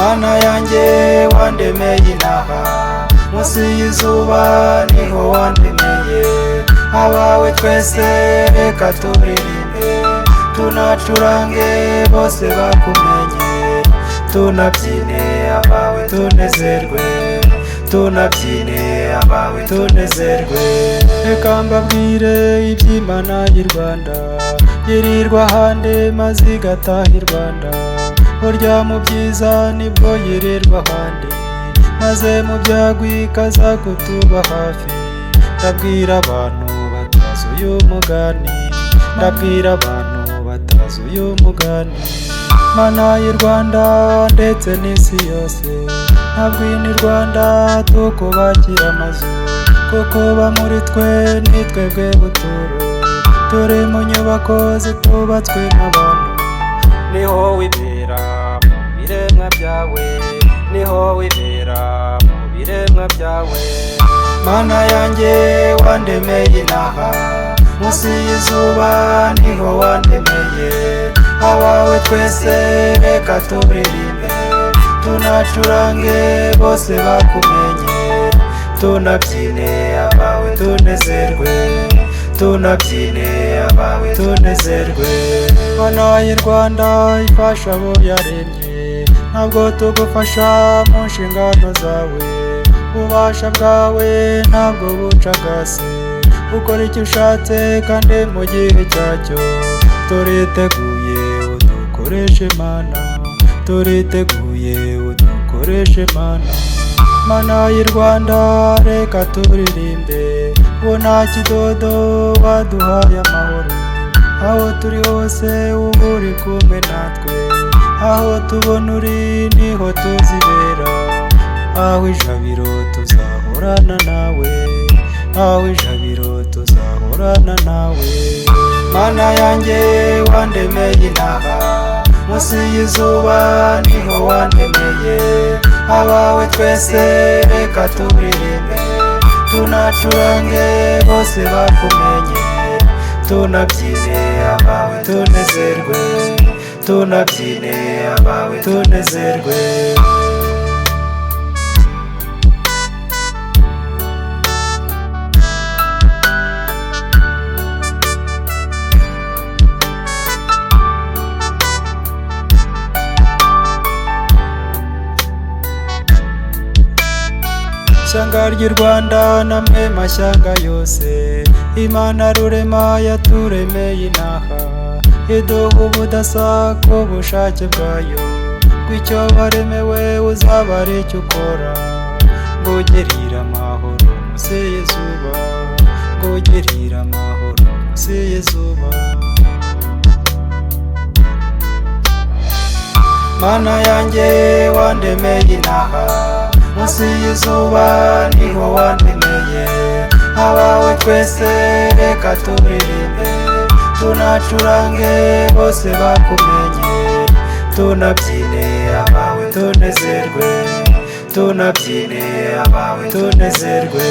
Mana yanjye wandemeye inaha, munsi y'izuba niho wandemeye. Abawe twese reka turirimbe, tunacurange bose bakumenye. Tunabyine abawe tunezerwe, tunabyine abawe tunezerwe. Reka mbabwire iby'Imana y'i Rwanda, yirirwa ahandi maze igataha i Rwanda. Burya mu byiza nibwo yirirwa ahandi, maze mu byago ikaza kutuba hafi. Ndabwira abantu batazi uyu mugani, ndabwira abantu batazi uyu mugani. Mana y'i Rwanda ndetse n'isi yose, ntabwo i Rwanda tukubakira amazu, kuko ba muri twe ni twebwe buturo. Turi mu nyubako zitubatswe n'abantu, niho wibera mu biremwa byawe, niho wibera mu biremwa byawe. Mana yanjye wandemeye inaha, munsi y'izuba niho wandemeye. Abawe twese reka turirimbe, tunacurange bose bakumenye. Tunabyine abawe tunezerwe, tunabyine abawe tunezerwe. Mana y'i Rwanda ifasha abo yaremye, ntabwo tugufasha mu nshingano zawe. Ububasha bwawe ntabwo bucagase, ukora icyo ushatse kandi mu gihe cyacyo. Turiteguye udukoreshe Mana, turiteguye udukoreshe Mana. Mana y'i Rwanda reka turirimbe, ubu nta kidodo waduhaye amahoro. Aho turi hose uba uri kumwe natwe, aho tubona uri niho tuzibera. Aho ijabiro tuzahorana nawe, aho ijabiro tuzahorana nawe. Mana yanjye wandemeye inaha, munsi y'izuba niho wandemeye. Abawe twese reka turirimbe, tunacurange bose bakumenye. Tunabyine abawe tunezerwe, tunabyine abawe tunezerwe. Ishyanga ry'i Rwanda namwe mashyanga yose, Imana rurema yaturemeye inaha. Iduha ubudasa k'ubushake bwayo, bw'icyo waremewe uzaba ari icyo ukora. Ngugirira amahoro munsi y'izuba, ngugirira amahoro munsi y'izuba. Mana yanjye wandemeye inaha, munsi y'izuba niho wandemeye. Abawe twese reka turirimbe, tunacurange bose bakumenye. Tunabyine abawe tunezerwe, tunabyine abawe tunezerwe.